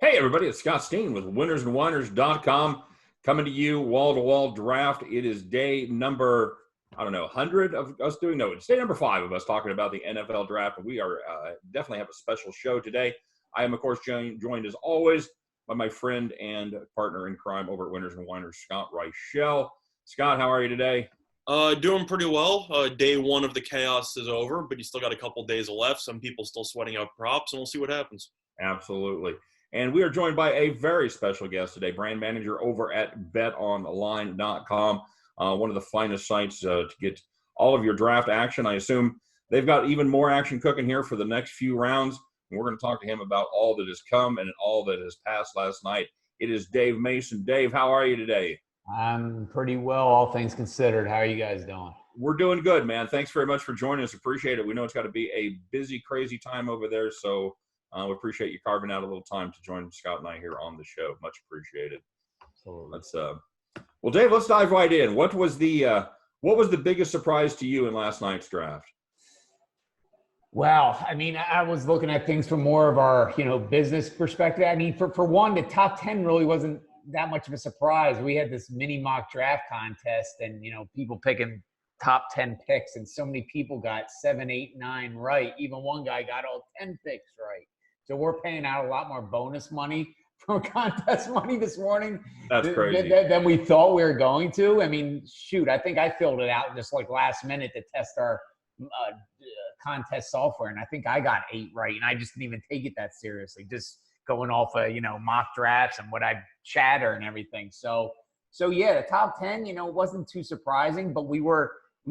Hey, everybody, it's Scott Steehn with winnersandwhiners.com coming to you wall-to-wall draft. It is day number, 100 of us doing, no, it's day number 5 of us talking about the NFL draft. And we are definitely have a special show today. I am, of course, joined as always by my friend and partner in crime over at Winners and Whiners, Scott Reichel. Scott, how are you today? Doing pretty well. Day one of the chaos is over, but you still got a couple days left. Some people still sweating out props, and we'll see what happens. Absolutely. And we are joined by a very special guest today, brand manager over at betonline.com, one of the finest sites to get all of your draft action. I assume they've got even more action cooking here for the next few rounds. And we're going to talk to him about all that has come and all that has passed last night. It is Dave Mason. Dave, how are you today? I'm pretty well, all things considered. How are you guys doing? We're doing good, man. Thanks very much for joining us. Appreciate it. We know it's got to be a busy, crazy time over there, so we appreciate you carving out a little time to join Scott and I here on the show. Much appreciated. Absolutely. Well, Dave, let's dive right in. What was the biggest surprise to you in last night's draft? Well, I mean, I was looking at things from more of our, business perspective. I mean, for one, the top 10 really wasn't that much of a surprise. We had this mini mock draft contest and, people picking top 10 picks, and so many people got 7, 8, 9 right. Even one guy got all 10 picks right. So we're paying out a lot more bonus money from contest money this morning than we thought we were going to. I mean, shoot, I think I filled it out just like last minute to test our contest software, and I think I got 8 right, and I just didn't even take it that seriously, just going off of, mock drafts and what I chatter and everything. So yeah, the top 10, wasn't too surprising, but we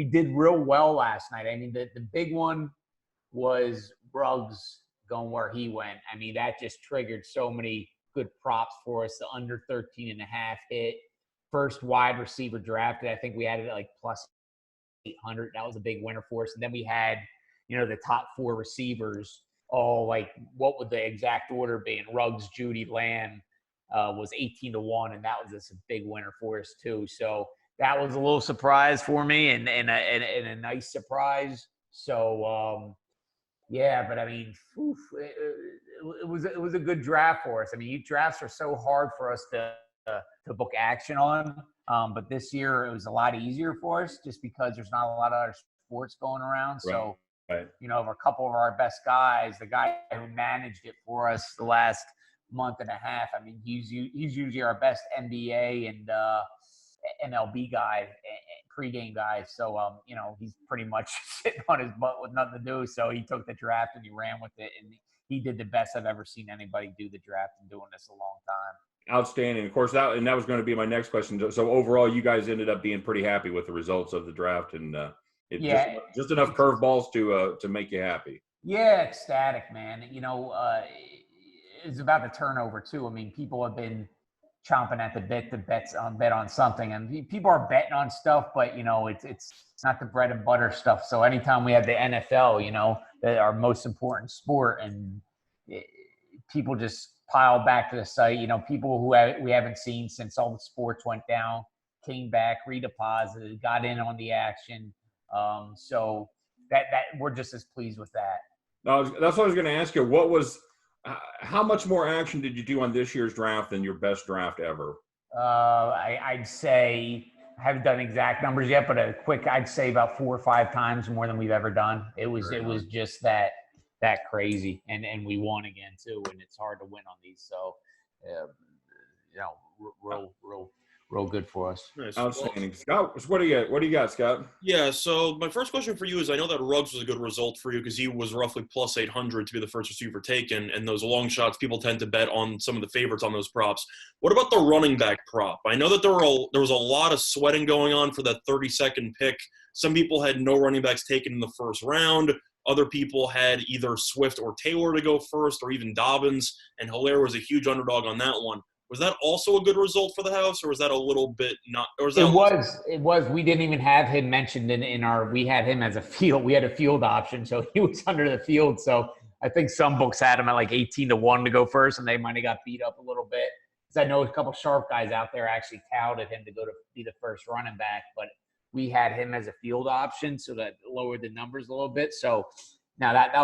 did real well last night. I mean, the big one was Ruggs going where he went. I mean, that just triggered so many good props for us. The under 13.5 hit. First wide receiver drafted. I think we had it at like plus 800. That was a big winner for us. And then we had, the top 4 receivers, all like, what would the exact order be? And Ruggs, Judy, Lamb was 18-1, and that was just a big winner for us too. So that was a little surprise for me, and a nice surprise. So yeah, but I mean, it was a good draft for us. I mean, drafts are so hard for us to book action on, but this year it was a lot easier for us just because there's not a lot of other sports going around. So, right. A couple of our best guys, the guy who managed it for us the last month and a half, I mean, he's usually our best NBA and MLB guy, pregame guy. So, he's pretty much sitting on his butt with nothing to do. So he took the draft and he ran with it, and he did the best I've ever seen anybody do the draft and doing this a long time. Outstanding. Of course, that was going to be my next question. So overall, you guys ended up being pretty happy with the results of the draft, and just enough curveballs to make you happy. Yeah, ecstatic, man. It's about the turnover too. I mean, people have been chomping at the bit to bet on something, and people are betting on stuff, but it's not the bread and butter stuff. So anytime we have the NFL, our most important sport, and people just pile back to the site. People who we haven't seen since all the sports went down came back, redeposited, got in on the action. So that we're just as pleased with that. That's what I was going to ask you. How much more action did you do on this year's draft than your best draft ever? I'd say, I haven't done exact numbers yet, but I'd say about 4 or 5 times more than we've ever done. It was just that crazy, and we won again too. And it's hard to win on these, so real good for us. Nice. Outstanding. Scott, what do you got, Scott? Yeah, so my first question for you is, I know that Ruggs was a good result for you because he was roughly plus 800 to be the first receiver taken, and those long shots, people tend to bet on some of the favorites on those props. What about the running back prop? I know that there was a lot of sweating going on for that 32nd pick. Some people had no running backs taken in the first round. Other people had either Swift or Taylor to go first, or even Dobbins, and Hilaire was a huge underdog on that one. Was that also a good result for the house, or was that a little bit not? Or was that it was. We didn't even have him mentioned in our. We had him as a field. We had a field option, so he was under the field. So I think some books had him at like 18-1 to go first, and they might have got beat up a little bit. Because I know a couple sharp guys out there actually touted him to go to be the first running back, but we had him as a field option, so that lowered the numbers a little bit. So now that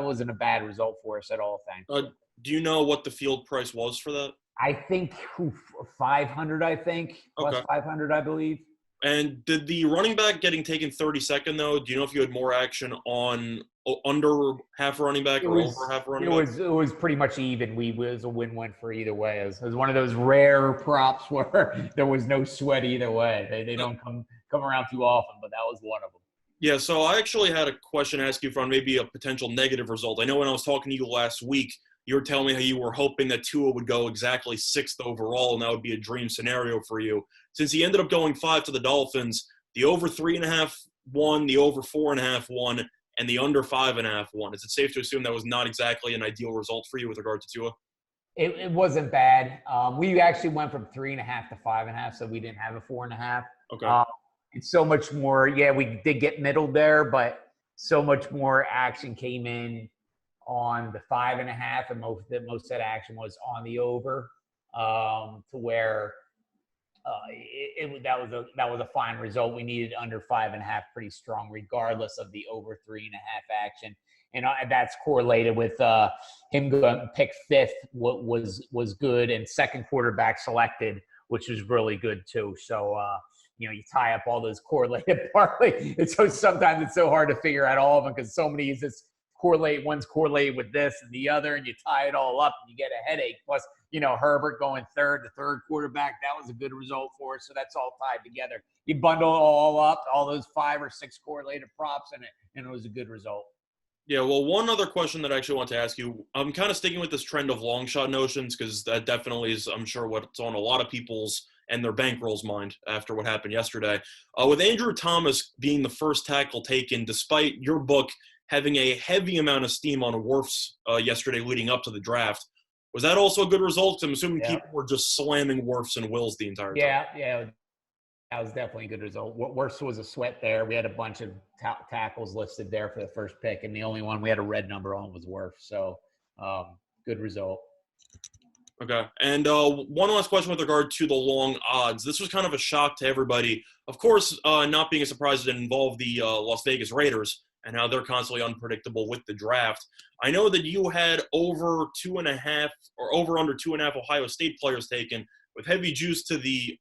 wasn't a bad result for us at all. Thanks. Do you know what the field price was for that? I think 500. I think plus Okay. 500. I believe. And did the running back getting taken 32nd, though, do you know if you had more action on under half a running back or over half a running back? It was pretty much even. It was a win-win for either way. It was one of those rare props where there was no sweat either way. They don't come around too often, but that was one of them. Yeah, so I actually had a question to ask you from maybe a potential negative result. I know when I was talking to you last week, you were telling me how you were hoping that Tua would go exactly 6th overall, and that would be a dream scenario for you. Since he ended up going 5 to the Dolphins, the over 3.5 won, the over 4.5 won, and the under 5.5 won. Is it safe to assume that was not exactly an ideal result for you with regard to Tua? It wasn't bad. We actually went from 3.5 to 5.5, so we didn't have a 4.5. Okay. It's so much more. Yeah, we did get middled there, but so much more action came in on the 5.5, and most of that action was on the over, to where that was a fine result. We needed under 5.5 pretty strong, regardless of the over 3.5 action, and that's correlated with him going pick 5th. What was good, and second quarterback selected, which was really good too. So you tie up all those correlated parlay. Sometimes it's so hard to figure out all of them because so many is this correlate. One's correlated with this and the other, and you tie it all up and you get a headache. Plus, Herbert going the third quarterback, that was a good result for us. So that's all tied together. You bundle it all up, all those 5 or 6 correlated props, and it was a good result. Yeah, well, one other question that I actually want to ask you. I'm kind of sticking with this trend of long shot notions because that definitely is, I'm sure, what's on a lot of people's and their bankroll's mind after what happened yesterday. With Andrew Thomas being the first tackle taken, despite your book having a heavy amount of steam on Wirfs yesterday leading up to the draft, was that also a good result? I'm assuming people were just slamming Wirfs and Wills the entire time. Yeah. That was definitely a good result. Worst was a sweat there. We had a bunch of tackles listed there for the first pick, and the only one we had a red number on was Wirfs. So, good result. Okay. And one last question with regard to the long odds. This was kind of a shock to everybody. Of course, not being a surprise, it involved the Las Vegas Raiders and how they're constantly unpredictable with the draft. I know that you had over 2.5 or over under 2.5 Ohio State players taken with heavy juice to the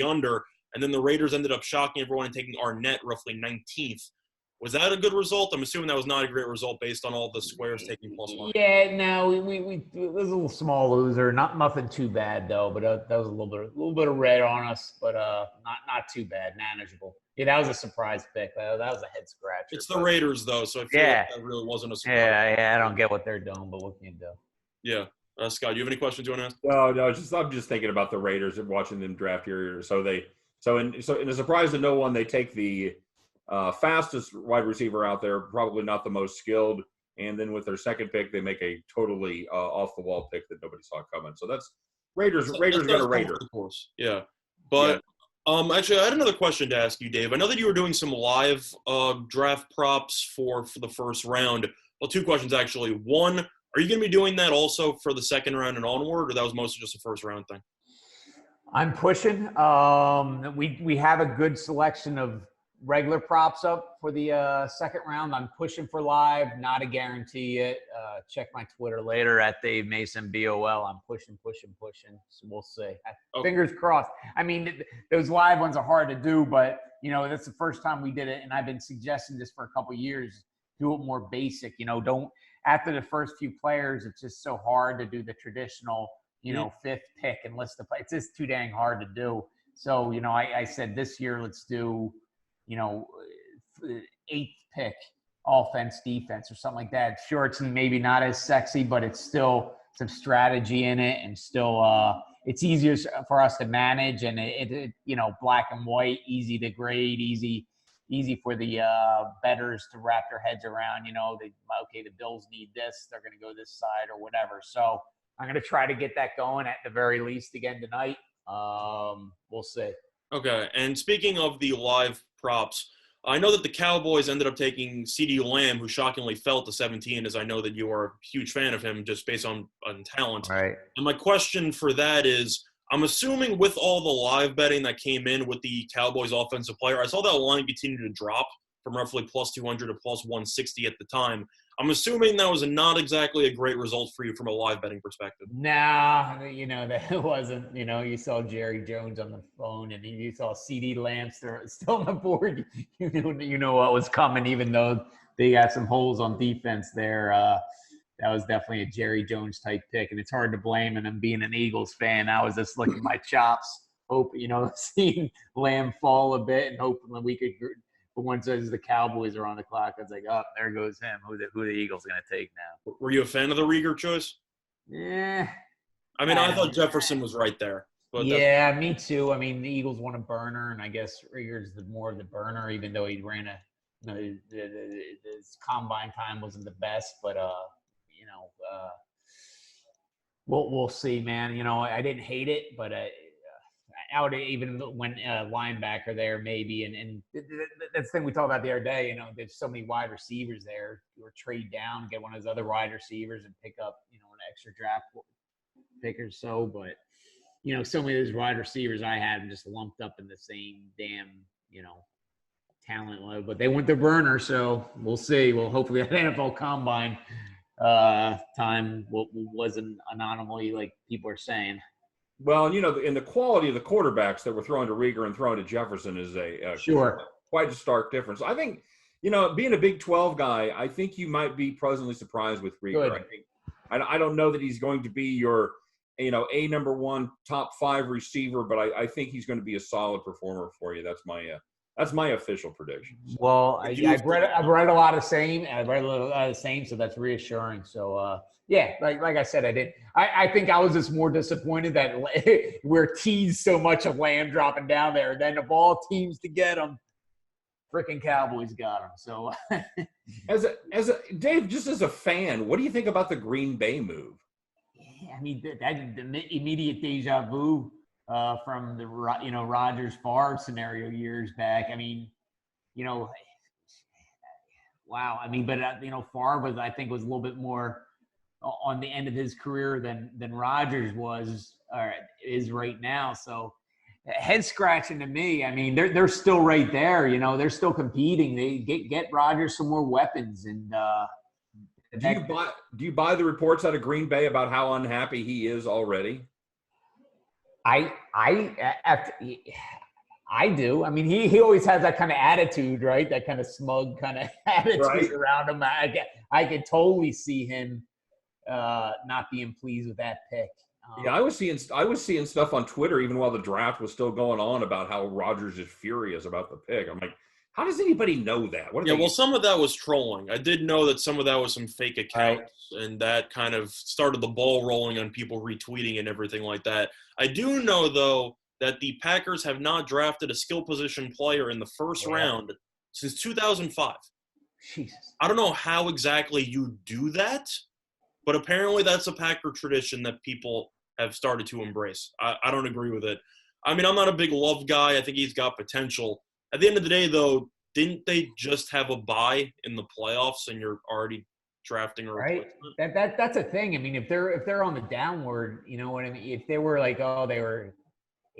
under, and then the Raiders ended up shocking everyone and taking Arnett roughly 19th. Was that a good result? I'm assuming that was not a great result based on all the squares taking +1. Yeah, no, we it was a little small loser. Nothing too bad though, but that was a little bit of red on us, but not too bad, manageable. Yeah, that was a surprise pick. That was a head scratcher. It's the Raiders though, so I feel like that really wasn't a surprise. Yeah, I don't get what they're doing, but what can you do? Yeah. Scott, do you have any questions you want to ask? No, I'm just thinking about the Raiders and watching them draft here. So in a surprise to no one, they take the fastest wide receiver out there, probably not the most skilled, and then with their second pick, they make a totally off the wall pick that nobody saw coming. So that's Raiders going to Raider. Of course, yeah. But actually, I had another question to ask you, Dave. I know that you were doing some live draft props for the first round. Well, 2 questions actually. One, are you going to be doing that also for the second round and onward, or that was mostly just a first round thing? I'm pushing. We have a good selection of regular props up for the second round. I'm pushing for live, not a guarantee yet. Check my Twitter later at Dave Mason BOL. I'm pushing. So we'll see. Okay. Fingers crossed. I mean, those live ones are hard to do, but that's the first time we did it, and I've been suggesting this for a couple of years. Do it more basic. Don't after the first few players. It's just so hard to do the traditional, 5th pick and list the play. It's just too dang hard to do. So I said this year let's do 8th pick, offense, defense, or something like that. Sure, it's maybe not as sexy, but it's still some strategy in it, and still it's easier for us to manage, and it black and white, easy to grade, easy for the bettors to wrap their heads around. The Bills need this, they're going to go this side or whatever. So I'm going to try to get that going at the very least again tonight. We'll see. Okay, and speaking of the live props, I know that the Cowboys ended up taking CeeDee Lamb, who shockingly fell to 17, as I know that you are a huge fan of him just based on talent. Right. And my question for that is, I'm assuming with all the live betting that came in with the Cowboys offensive player, I saw that line continue to drop from roughly +200 to +160 at the time. I'm assuming that was not exactly a great result for you from a live betting perspective. Nah, that wasn't, you saw Jerry Jones on the phone and you saw CD Lamb still on the board. You know what was coming, even though they got some holes on defense there. That was definitely a Jerry Jones type pick, and it's hard to blame him. And being an Eagles fan, I was just licking my chops, hoping, seeing Lamb fall a bit and hoping that we could. But once the Cowboys are on the clock, I was like, oh, there goes him. Who the Eagles going to take now? Were you a fan of the Rieger choice? Yeah. I mean, I thought Jefferson was right there. But yeah, me too. I mean, the Eagles want a burner, and I guess Rieger's more of the burner, even though he ran his combine time wasn't the best, but we'll see, man. I didn't hate it, but I would even went linebacker there maybe, and that's the thing we talked about the other day. There's so many wide receivers there. You trade down, get one of those other wide receivers, and pick up an extra draft pick or so. But so many of those wide receivers I had just lumped up in the same damn talent load. But they went to burner, so we'll see. Well, hopefully that NFL Combine time was an anomaly, like people are saying. Well, in the quality of the quarterbacks that were thrown to Rieger and thrown to Jefferson is quite a stark difference. I think, being a Big 12 guy, I think you might be pleasantly surprised with Rieger. I don't know that he's going to be your, a number one top 5 receiver, but I think he's going to be a solid performer for you. That's my official prediction. Well, I've read a lot of same. I've read a little the same, so that's reassuring. So, yeah, like I said, I think I was just more disappointed that we're teased so much of Lamb dropping down there. Then of all teams to get him, freaking Cowboys got him. So, as a Dave, just as a fan, what do you think about the Green Bay move? Yeah, I mean, that the immediate deja vu. From the Rodgers Favre scenario years back. I mean, wow. I mean, but Favre was a little bit more on the end of his career than Rodgers was or is right now. So head scratching to me. I mean, they're still right there. They're still competing. They get Rodgers some more weapons. And do you buy the reports out of Green Bay about how unhappy he is already? I do. I mean, he always has that kind of attitude, right? That kind of smug kind of attitude around him. I could totally see him not being pleased with that pick. I was seeing stuff on Twitter even while the draft was still going on about how Rodgers is furious about the pick. I'm like, how does anybody know that? Some of that was trolling. I did know that some of that was some fake accounts, and that kind of started the ball rolling on people retweeting and everything like that. I do know, though, that the Packers have not drafted a skill position player in the first round since 2005. Jesus. I don't know how exactly you do that, but apparently that's a Packer tradition that people have started to embrace. I don't agree with it. I mean, I'm not a big Love guy. I think he's got potential. At the end of the day, though, didn't they just have a bye in the playoffs and you're already drafting a replacement? Right. That's a thing. I mean, if they're on the downward, you know what I mean? If they were like, they were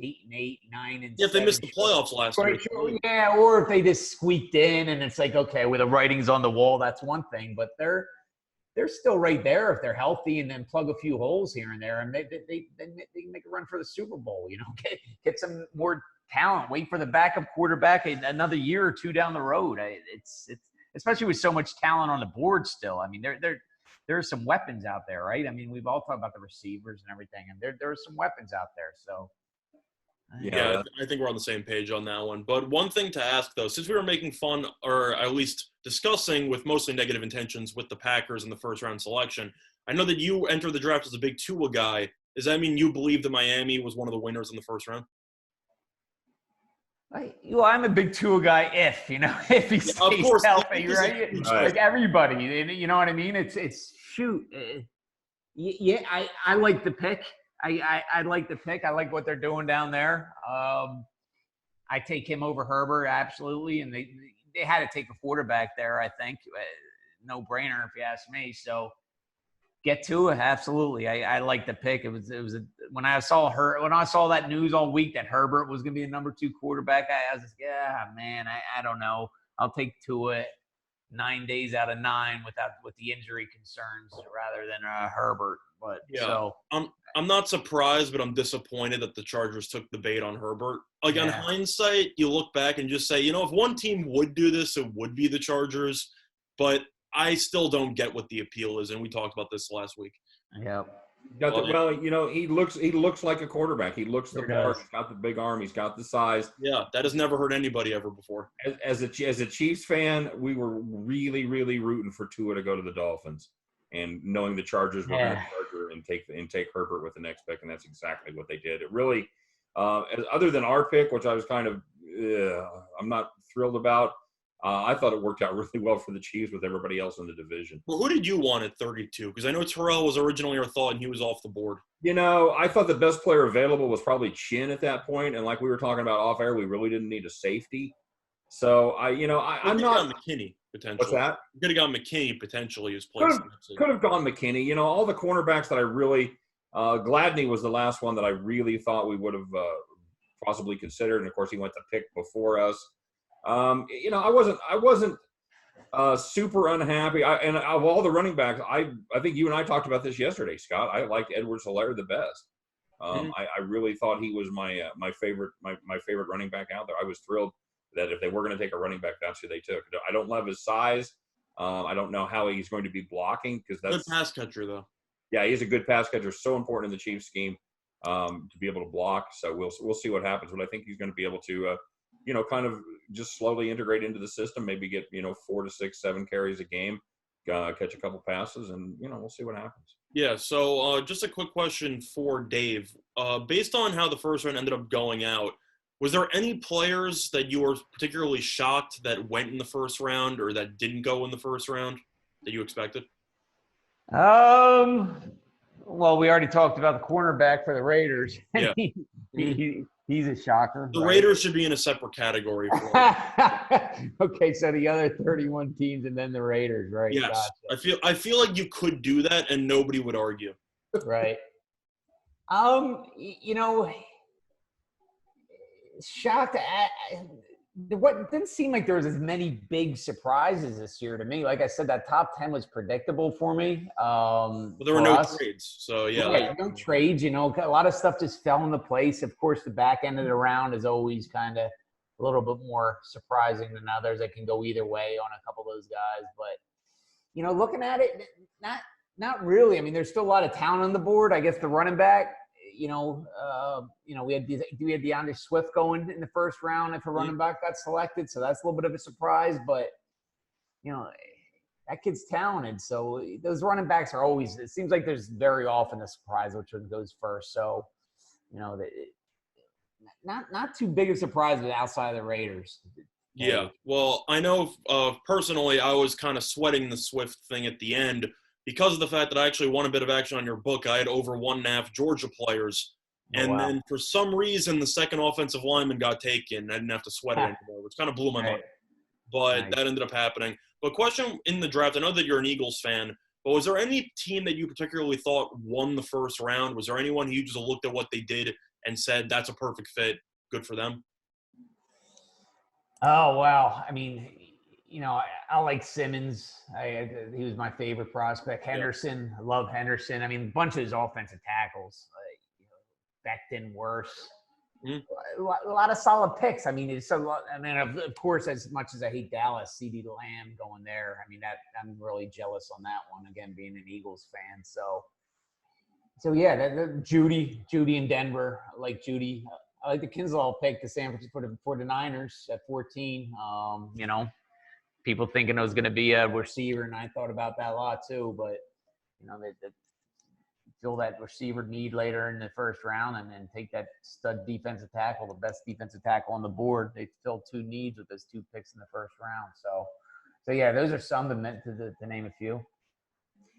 8-8, 9-7. Yeah, if they missed the playoffs last year. Yeah, or if they just squeaked in and it's like, okay, with the writings on the wall, that's one thing. But they're still right there if they're healthy and then plug a few holes here and there, and they make a run for the Super Bowl. Get some more talent. Wait for the backup quarterback another year or two down the road. It's especially with so much talent on the board still. I mean, there are some weapons out there, right? I mean, we've all talked about the receivers and everything, and there are some weapons out there. So. Yeah, I think we're on the same page on that one. But one thing to ask, though, since we were making fun, or at least discussing with mostly negative intentions with the Packers in the first-round selection, I know that you entered the draft as a big Tua guy. Does that mean you believe that Miami was one of the winners in the first round? I'm a big Tua guy if he stays healthy, right? Like everybody, you know what I mean? It's shoot. Yeah, I like the pick. I like the pick. I like what they're doing down there. I take him over Herbert, absolutely. And they had to take a quarterback there, I think. No brainer if you ask me. So get to it, absolutely. I like the pick. It was when I saw that news all week that Herbert was going to be the number 2 quarterback, I was just, yeah, man, I don't know. I'll take Tua. 9 days out of 9 with the injury concerns rather than Herbert. But Yeah. so I'm not surprised, but I'm disappointed that the Chargers took the bait on Herbert. Like, in hindsight, you look back and just say, if one team would do this, it would be the Chargers. But I still don't get what the appeal is, and we talked about this last week. Yep. He looks like a quarterback. He looks the part. He's got the big arm. He's got the size. Yeah, that has never hurt anybody ever before. As a Chiefs fan, we were really, really rooting for Tua to go to the Dolphins, and knowing the Chargers were going to Charger and take Herbert with the next pick, and that's exactly what they did. It really, other than our pick, which I was kind of, I'm not thrilled about. I thought it worked out really well for the Chiefs with everybody else in the division. Well, who did you want at 32? Because I know Terrell was originally our thought, and he was off the board. I thought the best player available was probably Chin at that point, and like we were talking about off air, we really didn't need a safety. So I'm not McKinney potentially. What's that? Could have gone McKinney potentially as place. Could have gone McKinney. All the cornerbacks that I really Gladney was the last one that I really thought we would have possibly considered, and of course he went to pick before us. I wasn't super unhappy. And of all the running backs, I think you and I talked about this yesterday, Scott. I liked Edwards-Helaire the best. I really thought he was my favorite running back out there. I was thrilled that if they were going to take a running back, that's who they took. I don't love his size. I don't know how he's going to be blocking because that's good pass catcher though. Yeah, he's a good pass catcher. So important in the Chiefs scheme to be able to block. So we'll see what happens. But I think he's going to be able to. Kind of just slowly integrate into the system, maybe get, 4 to 6, 7 carries a game, catch a couple passes, and, we'll see what happens. Yeah, so just a quick question for Dave. Based on how the first round ended up going out, was there any players that you were particularly shocked that went in the first round or that didn't go in the first round that you expected? Well, we already talked about the cornerback for the Raiders. Yeah. He's a shocker. The Raiders should be in a separate category. Okay, so the other 31 teams and then the Raiders, right? Yes. Gotcha. I feel like you could do that and nobody would argue. Right. Shocked. What didn't seem like there was as many big surprises this year to me. Like I said, that top 10 was predictable for me. Well, there were no trades, so yeah. No trades. A lot of stuff just fell into place. Of course, the back end of the round is always kind of a little bit more surprising than others. It can go either way on a couple of those guys, but looking at it, not really. I mean, there's still a lot of talent on the board. I guess the running back. We had DeAndre Swift going in the first round if a running back got selected, so that's a little bit of a surprise. But that kid's talented, so those running backs are always. It seems like there's very often a surprise which one goes first. So, not too big a surprise outside of the Raiders. Yeah, well, I know personally, I was kind of sweating the Swift thing at the end. Because of the fact that I actually won a bit of action on your book, I had over 1.5 Georgia players. And then for some reason, the second offensive lineman got taken. I didn't have to sweat it anymore, which kind of blew my mind. But that ended up happening. But question in the draft, I know that you're an Eagles fan, but was there any team that you particularly thought won the first round? Was there anyone who just looked at what they did and said, that's a perfect fit, good for them? Oh, wow. I mean – I like Simmons. He was my favorite prospect. Henderson, I love Henderson. I mean, a bunch of his offensive tackles. Becton, Worse. A lot of solid picks. I mean, of course, as much as I hate Dallas, CeeDee Lamb going there. I mean, I'm really jealous on that one. Again, being an Eagles fan. So yeah, Judy in Denver. I like Judy. I like the Kinslaw pick, the San Francisco 49ers at 14. People thinking it was going to be a receiver, and I thought about that a lot too. But they fill that receiver need later in the first round, and then take that stud defensive tackle, the best defensive tackle on the board. They filled 2 needs with those 2 picks in the first round. So yeah, those are some to name a few.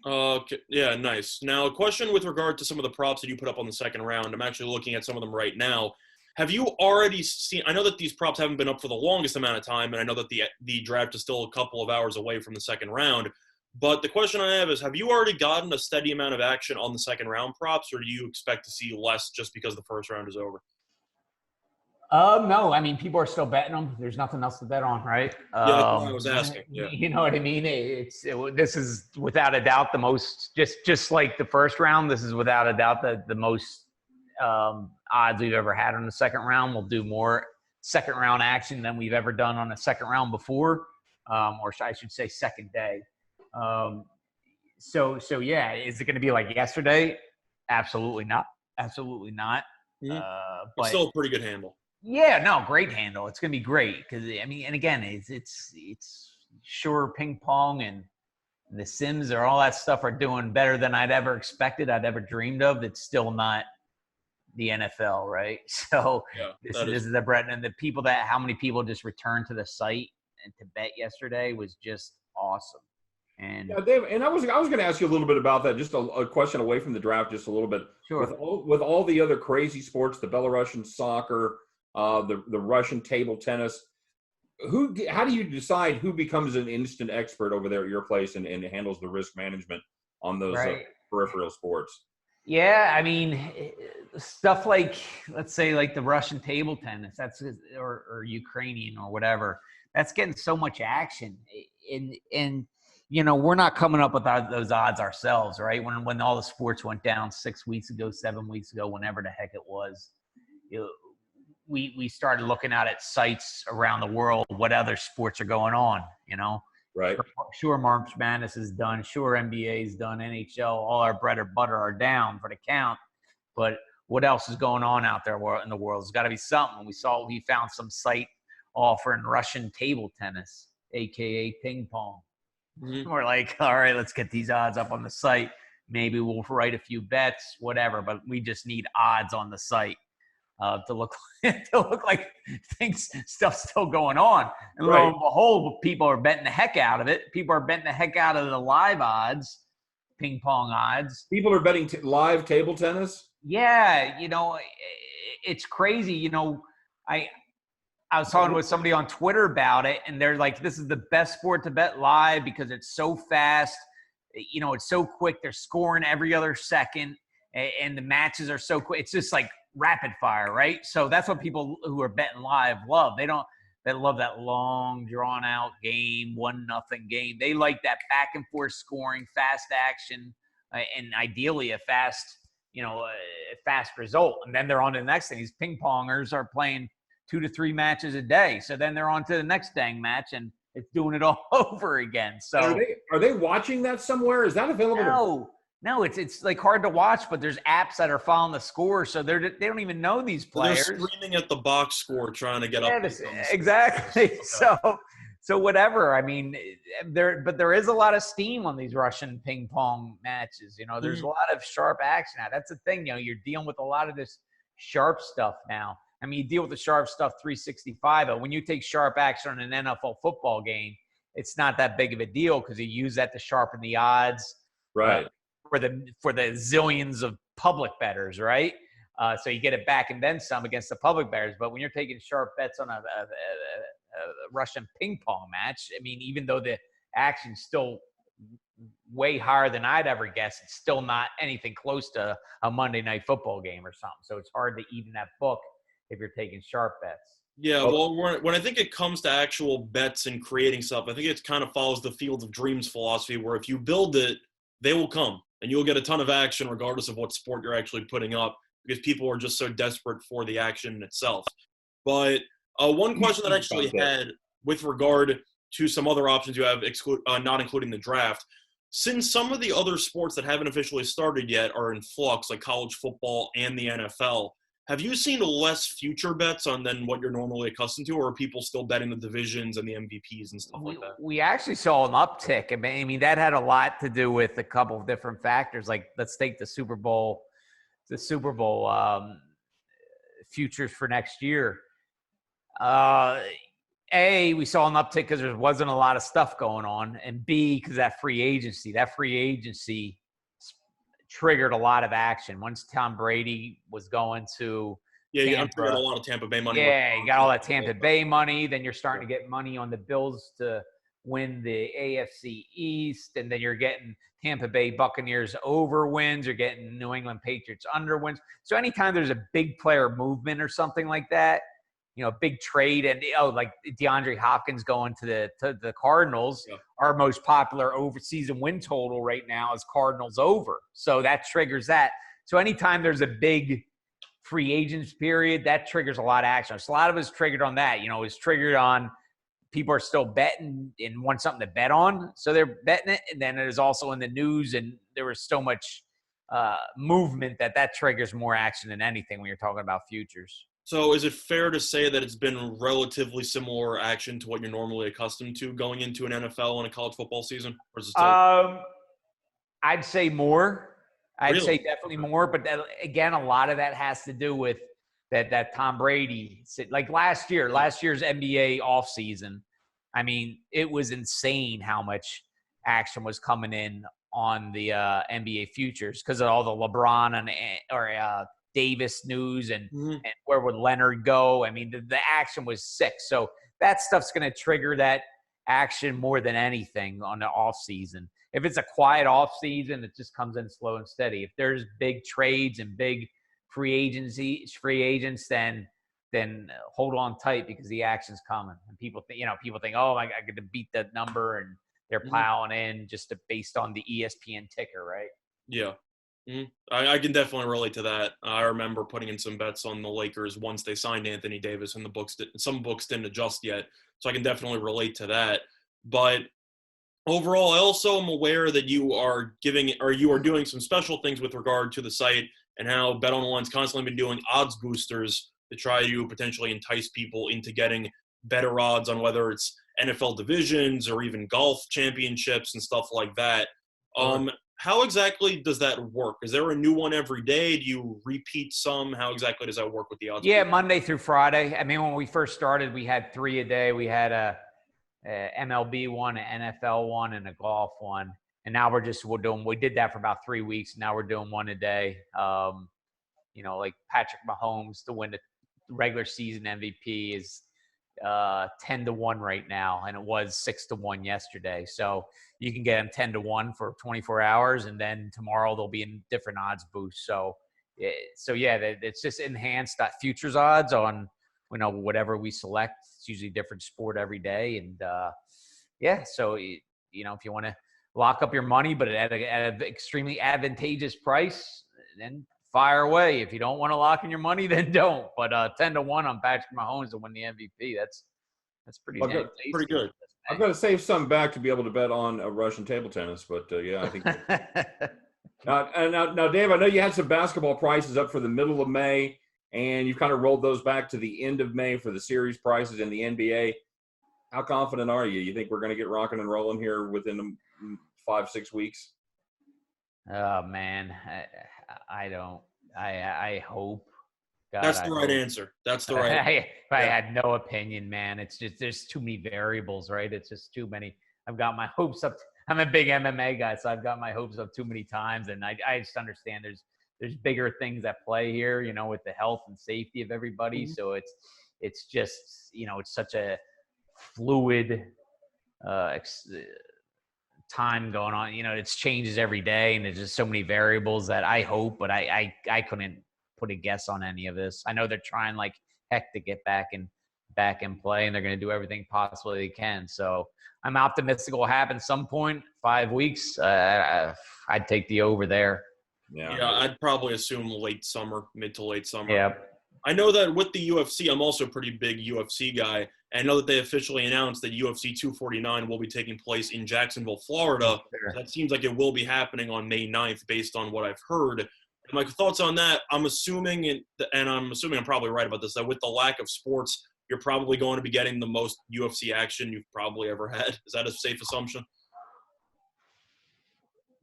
Okay. Yeah, nice. Now, a question with regard to some of the props that you put up on the second round. I'm actually looking at some of them right now. Have you already seen – I know that these props haven't been up for the longest amount of time, and I know that the draft is still a couple of hours away from the second round. But the question I have is, have you already gotten a steady amount of action on the second round props, or do you expect to see less just because the first round is over? No, I mean, people are still betting them. There's nothing else to bet on, right? Yeah, that's what I was asking. Yeah. You know what I mean? This is without a doubt the most, just like the first round, this is without a doubt the most odds we've ever had on the second round. We'll do more second round action than we've ever done on a second round before, or I should say second day. So yeah, is it going to be like yesterday? Absolutely not. Absolutely not. Mm-hmm. But it's still a pretty good handle. Yeah, no, great handle. It's going to be great because I mean, and again, it's sure ping pong and the Sims or all that stuff are doing better than I'd ever expected. I'd ever dreamed of. It's still not the NFL, right? So Yeah, this is the Brett, and the people how many people just returned to the site and to bet yesterday was just awesome. And yeah, Dave, and I was going to ask you a little bit about that. Just a question away from the draft, just a little bit. Sure. With all the other crazy sports, the Belarusian soccer, the Russian table tennis, how do you decide who becomes an instant expert over there at your place and handles the risk management on those peripheral sports? Yeah, I mean, stuff like, let's say, like the Russian table tennis, or Ukrainian or whatever, that's getting so much action. And you know, we're not coming up with those odds ourselves, right? When all the sports went down 6 weeks ago, 7 weeks ago, whenever the heck it was, we started looking out at sites around the world, what other sports are going on, you know? Right. Sure, March Madness is done. Sure, NBA is done. NHL, all our bread or butter are down for the count. But what else is going on out there in the world? There's got to be something. We found some site offering Russian table tennis, a.k.a. ping pong. Mm-hmm. We're like, all right, let's get these odds up on the site. Maybe we'll write a few bets, whatever, but we just need odds on the site to look like stuff's still going on. And lo and behold, people are betting the heck out of it. People are betting the heck out of the live odds, ping pong odds. People are betting live table tennis? Yeah, you know, it's crazy. You know, I was talking with somebody on Twitter about it, and they're like, this is the best sport to bet live because it's so fast. You know, it's so quick. They're scoring every other second, and the matches are so quick. It's just like rapid fire, right? So that's what people who are betting live love. They love that long, drawn-out game, 1-0 game. They like that back-and-forth scoring, fast action, and ideally a fast result. And then they're on to the next thing. These ping-pongers are playing 2 to 3 matches a day. So then they're on to the next dang match, and it's doing it all over again. So are they watching that somewhere? Is that available? No, it's like hard to watch, but there's apps that are following the score, so they don't even know these players. They're screaming at the box score trying to get up. Exactly. So whatever. I mean, there is a lot of steam on these Russian ping pong matches. You know, there's a lot of sharp action now. That's the thing. You know, you're dealing with a lot of this sharp stuff now. I mean, you deal with the sharp stuff 365, but when you take sharp action on an NFL football game, it's not that big of a deal because you use that to sharpen the odds. Right. For the zillions of public bettors, right? So you get it back and then some against the public bettors. But when you're taking sharp bets on a Russian ping pong match, I mean, even though the action's still way higher than I'd ever guess, it's still not anything close to a Monday Night Football game or something. So it's hard to even that book if you're taking sharp bets. Yeah, well, when I think it comes to actual bets and creating stuff, I think it kind of follows the Field of Dreams philosophy, where if you build it, they will come. And you'll get a ton of action regardless of what sport you're actually putting up because people are just so desperate for the action itself. But one question that I actually had with regard to some other options you have, not including the draft, since some of the other sports that haven't officially started yet are in flux, like college football and the NFL, have you seen less future bets on than what you're normally accustomed to, or are people still betting the divisions and the MVPs and stuff like that? We actually saw an uptick. I mean, that had a lot to do with a couple of different factors. Like, let's take the Super Bowl futures for next year. A, we saw an uptick because there wasn't a lot of stuff going on, and B, because that free agency triggered a lot of action. Once Tom Brady was going to Tampa, you got a lot of Tampa Bay money. Yeah, you got all that Tampa Bay money. Then you're starting to get money on the Bills to win the AFC East, and then you're getting Tampa Bay Buccaneers over wins. You're getting New England Patriots under wins. So anytime there's a big player movement or something like that, big trade and like DeAndre Hopkins going to the Cardinals. Yeah. Our most popular season win total right now is Cardinals over. So that triggers that. So anytime there's a big free agents period, that triggers a lot of action. So a lot of us triggered on that. It's triggered on people are still betting and want something to bet on. So they're betting it. And then it is also in the news, and there was so much movement that triggers more action than anything when you're talking about futures. So is it fair to say that it's been relatively similar action to what you're normally accustomed to going into an NFL and a college football season? Or is it still- I'd say more. I'd Really? say definitely more. But again, a lot of that has to do with that Tom Brady, like last year's NBA offseason. I mean, it was insane how much action was coming in on the NBA futures because of all the LeBron or Davis news and where would Leonard go. I mean, the action was sick. So that stuff's going to trigger that action more than anything on the off season. If it's a quiet off season, it just comes in slow and steady. If there's big trades and big free agents, then hold on tight because the action's coming. And people think, oh, I got to beat that number, and they're plowing in just based on the ESPN ticker, right? Yeah. I can definitely relate to that. I remember putting in some bets on the Lakers once they signed Anthony Davis, and some books didn't adjust yet. So I can definitely relate to that. But overall, I also am aware that you are doing some special things with regard to the site and how BetOnline's constantly been doing odds boosters to try to potentially entice people into getting better odds on whether it's NFL divisions or even golf championships and stuff like that. How exactly does that work? Is there a new one every day? Do you repeat some? How exactly does that work with the odds? Yeah, Monday through Friday. I mean, when we first started, we had 3 a day. We had a MLB one, an NFL one, and a golf one. And now we did that for about 3 weeks. Now we're doing 1 a day. Like Patrick Mahomes to win the regular season MVP is 10-1 right now, and it was 6-1 yesterday. So you can get them 10-1 for 24 hours, and then tomorrow they'll be in different odds boosts. So yeah, it's just enhanced futures odds on whatever we select. It's usually a different sport every day, and so if you want to lock up your money, but at an extremely advantageous price, then fire away. If you don't want to lock in your money, then don't. But 10-1 on Patrick Mahomes to win the MVP. That's pretty good. Pretty good. I've got to save some back to be able to bet on Russian table tennis, but yeah, I think. Now, Dave, I know you had some basketball prices up for the middle of May, and you've kind of rolled those back to the end of May for the series prices in the NBA. How confident are you? You think we're going to get rocking and rolling here within 5-6 weeks? Oh man, I don't. I hope. God, That's the right answer. That's the right. I had no opinion, man. It's just there's too many variables, right? It's just too many. I've got my hopes up. I'm a big MMA guy, so I've got my hopes up too many times, and I just understand there's bigger things at play here, with the health and safety of everybody. So it's just it's such a fluid time going on. It changes every day, and there's just so many variables that I hope, but I couldn't put a guess on any of this. I know they're trying like heck to get back in play, and they're going to do everything possible they can. So I'm optimistic it will happen some point. 5 weeks. I'd take the over there. Yeah, I'd probably assume mid to late summer. Yeah. I know that with the UFC, I'm also a pretty big UFC guy. And I know that they officially announced that UFC 249 will be taking place in Jacksonville, Florida. Sure. That seems like it will be happening on May 9th based on what I've heard. My thoughts on that, I'm assuming, and I'm assuming I'm probably right about this, that with the lack of sports, you're probably going to be getting the most UFC action you've probably ever had. Is that a safe assumption?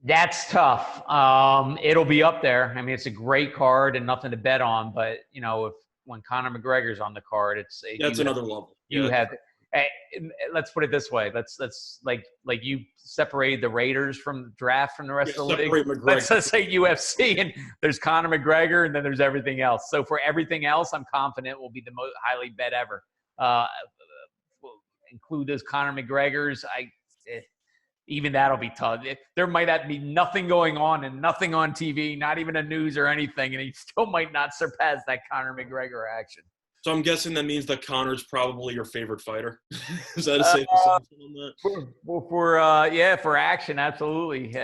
That's tough. It'll be up there. I mean, it's a great card and nothing to bet on, but when Conor McGregor's on the card, that's another level. Let's put it this way. Let's like you separated the Raiders from the draft from the rest of the league. Let's say UFC, and there's Conor McGregor, and then there's everything else. So for everything else, I'm confident will be the most highly bet ever. Include those Conor McGregors. Even that'll be tough. There might not be nothing going on and nothing on TV, not even a news or anything, and he still might not surpass that Conor McGregor action. So I'm guessing that means that Connor's probably your favorite fighter. Is that a safe assumption on that? For action, absolutely.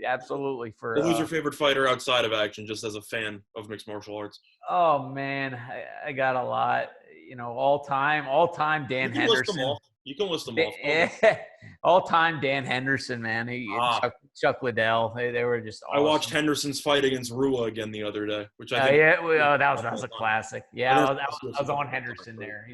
Absolutely. Well, who's your favorite fighter outside of action, just as a fan of mixed martial arts? Oh man, I got a lot. All time Dan You can list them Henderson. off. You can list them off. All time Dan Henderson, man. Chuck Liddell. They were just awesome. I watched Henderson's fight against Rua again the other day, which I think that was a classic. Yeah, I was on Henderson there.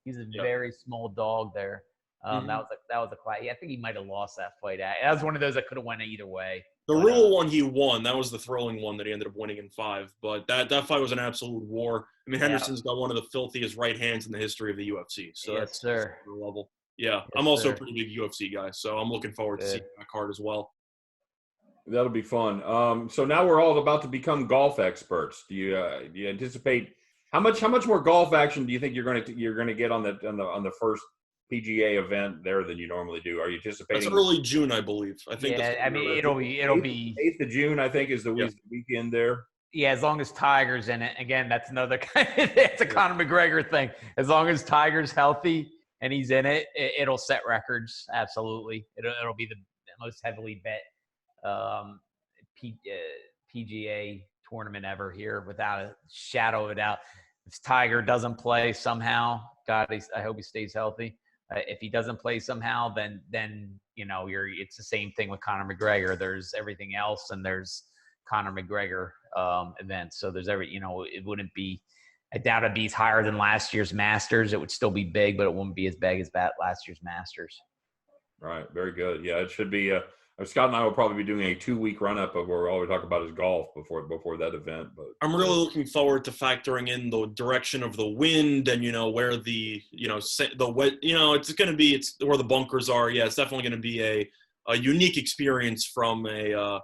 He's a very small dog there. That was a classic. I think he might have lost that fight. That was one of those that could have went either way. The Rua one he won. That was the thrilling one that he ended up winning in 5. But that fight was an absolute war. I mean, Henderson's got one of the filthiest right hands in the history of the UFC. So that's the level. Yeah, yes, I'm also a pretty big UFC guy, so I'm looking forward to seeing that card as well. That'll be fun. So now we're all about to become golf experts. Do you anticipate how much more golf action do you think you're going to get on the first PGA event there than you normally do? Are you anticipating? That's early June, I believe. I think. Yeah, I mean it'll be 8th of June. I think is the weekend there. Yeah, as long as Tiger's in it. Again, that's another kind. It's a Conor McGregor thing. As long as Tiger's healthy and he's in it, it'll set records. Absolutely, it'll be the most heavily bet PGA tournament ever here, without a shadow of a doubt. If Tiger doesn't play somehow, God, I hope he stays healthy. If he doesn't play somehow, then it's the same thing with Conor McGregor. There's everything else, and there's Conor McGregor events. So there's it wouldn't be. I doubt it'd be higher than last year's Masters. It would still be big, but it wouldn't be as big as that last year's Masters. Right. Very good. Yeah, it should be. Scott and I will probably be doing a 2-week run-up of where all we talk about is golf before that event. But I'm really looking forward to factoring in the direction of the wind and where the wet it's going to be where the bunkers are. Yeah, it's definitely going to be a unique experience from a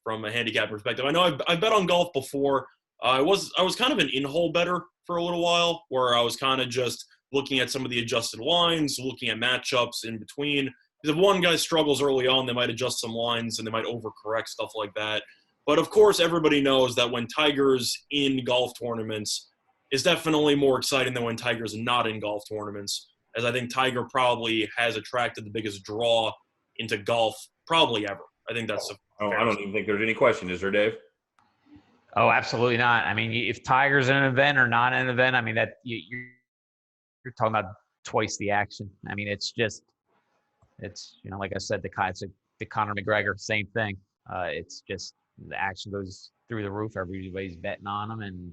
handicap perspective. I know I bet on golf before. I was kind of an in-hole better for a little while, where I was kind of just looking at some of the adjusted lines, looking at matchups in between. Because if one guy struggles early on, they might adjust some lines and they might overcorrect, stuff like that. But, of course, everybody knows that when Tiger's in golf tournaments is definitely more exciting than when Tiger's not in golf tournaments, as I think Tiger probably has attracted the biggest draw into golf probably ever. I think that's I don't even think there's any question. Is there, Dave? Oh, absolutely not. I mean, if Tiger's in an event or not in an event, I mean, that you're talking about twice the action. I mean, it's like I said, the Conor McGregor, same thing. It's just the action goes through the roof. Everybody's betting on him, and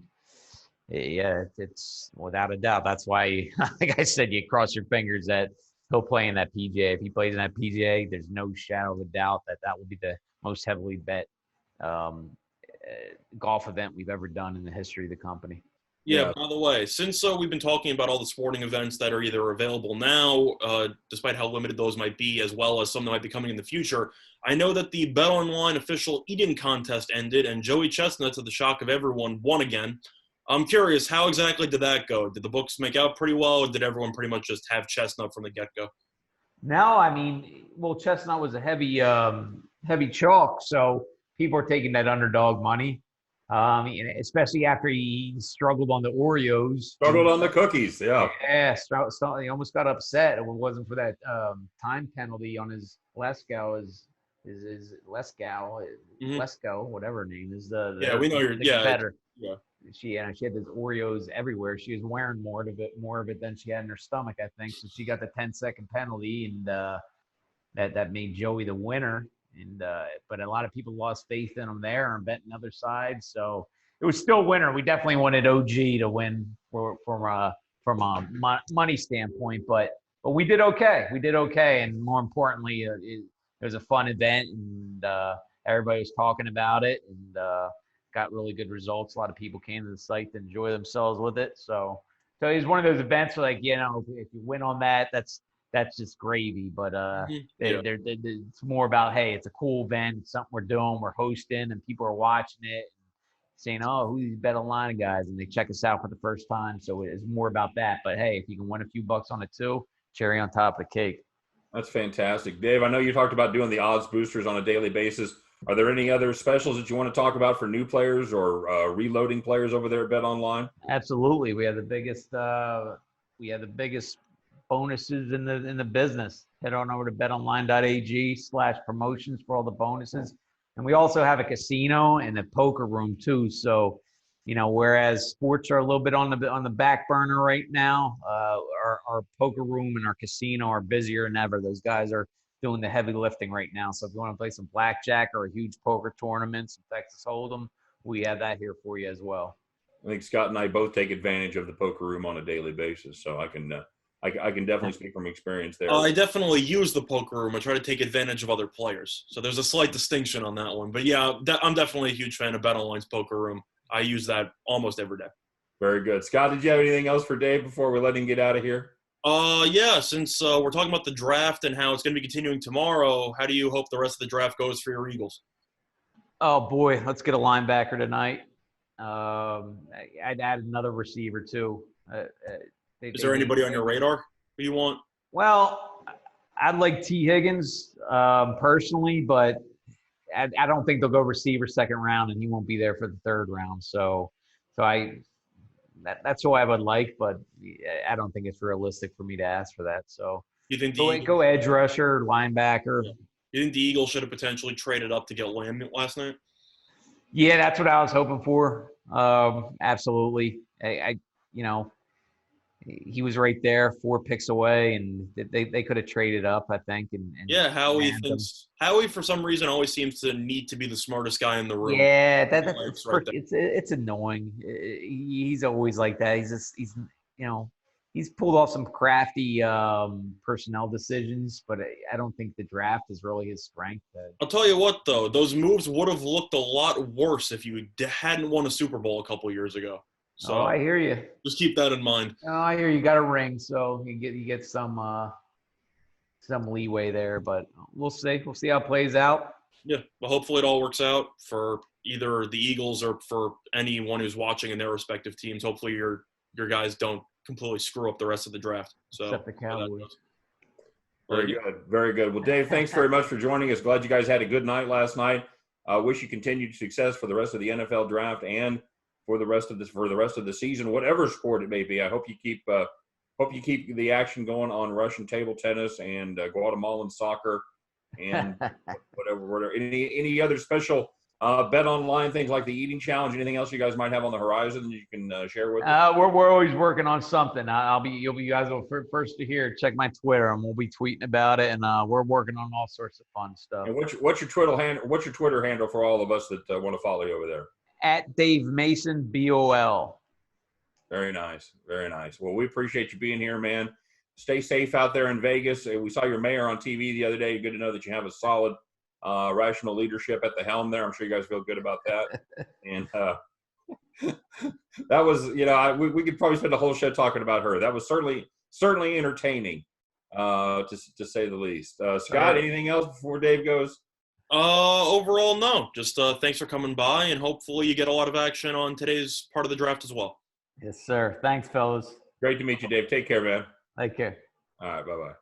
it's without a doubt. That's why, like I said, you cross your fingers that he'll play in that PGA. If he plays in that PGA, there's no shadow of a doubt that will be the most heavily bet golf event we've ever done in the history of the company. Yeah, by the way, since we've been talking about all the sporting events that are either available now, despite how limited those might be, as well as some that might be coming in the future, I know that the BetOnline official eating contest ended, and Joey Chestnut, to the shock of everyone, won again. I'm curious, how exactly did that go? Did the books make out pretty well, or did everyone pretty much just have Chestnut from the get-go? No, I mean, Chestnut was a heavy chalk, so people are taking that underdog money. Especially after he struggled on the Oreos. Struggled on the cookies, yeah. Yeah, he almost got upset. If it wasn't for that time penalty on his Lesko, Lesko, whatever her name is. We know you're competitor. Yeah. She had those Oreos everywhere. She was wearing more of it than she had in her stomach, I think. So she got the 10-second penalty, and that made Joey the winner. And but a lot of people lost faith in him there and bet on the other side. So it was still a winner. We definitely wanted OG to win from a money standpoint, but we did okay. And more importantly, it was a fun event, and everybody was talking about it, and got really good results. A lot of people came to the site to enjoy themselves with it. So it's one of those events where, like, if you win on that, that's just gravy. But it's more about, hey, it's a cool event. It's something we're doing. We're hosting, and people are watching it and saying, oh, who's these BetOnline guys? And they check us out for the first time. So it's more about that. But, hey, if you can win a few bucks on it too, cherry on top of the cake. That's fantastic. Dave, I know you talked about doing the odds boosters on a daily basis. Are there any other specials that you want to talk about for new players or reloading players over there at Bet Online? Absolutely. We have the biggest bonuses in the business. Head on over to betonline.ag/promotions for all the bonuses. And we also have a casino and a poker room too. So, whereas sports are a little bit on the back burner right now, our poker room and our casino are busier than ever. Those guys are doing the heavy lifting right now. So if you want to play some blackjack or a huge poker tournament, some Texas Hold'em, we have that here for you as well. I think Scott and I both take advantage of the poker room on a daily basis, so I can definitely speak from experience there. I definitely use the poker room. I try to take advantage of other players, so there's a slight distinction on that one. But yeah, I'm definitely a huge fan of BetOnline's poker room. I use that almost every day. Very good. Scott, did you have anything else for Dave before we let him get out of here? Yeah, since we're talking about the draft and how it's going to be continuing tomorrow, how do you hope the rest of the draft goes for your Eagles? Oh, boy, let's get a linebacker tonight. I'd add another receiver, too. Is there anybody on your radar who you want? Well, I'd like T. Higgins personally, but I don't think they'll go receiver second round, and he won't be there for the third round. So that's who I would like, but I don't think it's realistic for me to ask for that. So You think go edge rusher, linebacker. You think the Eagles should have potentially traded up to get Lamb last night? Yeah, that's what I was hoping for. Absolutely. He was right there, 4 picks away, and they could have traded up, I think. And yeah, Howie for some reason always seems to need to be the smartest guy in the room. Yeah, it's annoying. He's always like that. He's pulled off some crafty personnel decisions, but I don't think the draft is really his strength. I'll tell you what, though, those moves would have looked a lot worse if you hadn't won a Super Bowl a couple years ago. So I hear you. Just keep that in mind. I hear you got a ring, so you get some leeway there, but we'll see. We'll see how it plays out. Yeah, but hopefully it all works out for either the Eagles or for anyone who's watching in their respective teams. Hopefully your guys don't completely screw up the rest of the draft. So except the Cowboys. Very good. Very good. Well, Dave, thanks very much for joining us. Glad you guys had a good night last night. Wish you continued success for the rest of the NFL draft and for the rest of the season, whatever sport it may be. I hope you keep the action going on Russian table tennis and Guatemalan soccer and whatever. Any other special Bet Online things like the eating challenge? Anything else you guys might have on the horizon you can share with us? We're always working on something. You guys will first to hear. Check my Twitter, and we'll be tweeting about it. And we're working on all sorts of fun stuff. And what's your Twitter handle for all of us that want to follow you over there? At Dave Mason BOL. Very nice. Very nice. Well, we appreciate you being here, man. Stay safe out there in Vegas. We saw your mayor on TV the other day. Good to know that you have a solid, rational leadership at the helm there. I'm sure you guys feel good about that. And that was, we could probably spend a whole show talking about her. That was certainly entertaining, to say the least. Scott, anything else before Dave goes? Overall, no. Just thanks for coming by, and hopefully you get a lot of action on today's part of the draft as well. Yes, sir. Thanks, fellas. Great to meet you, Dave. Take care, man. Take care. All right, bye-bye.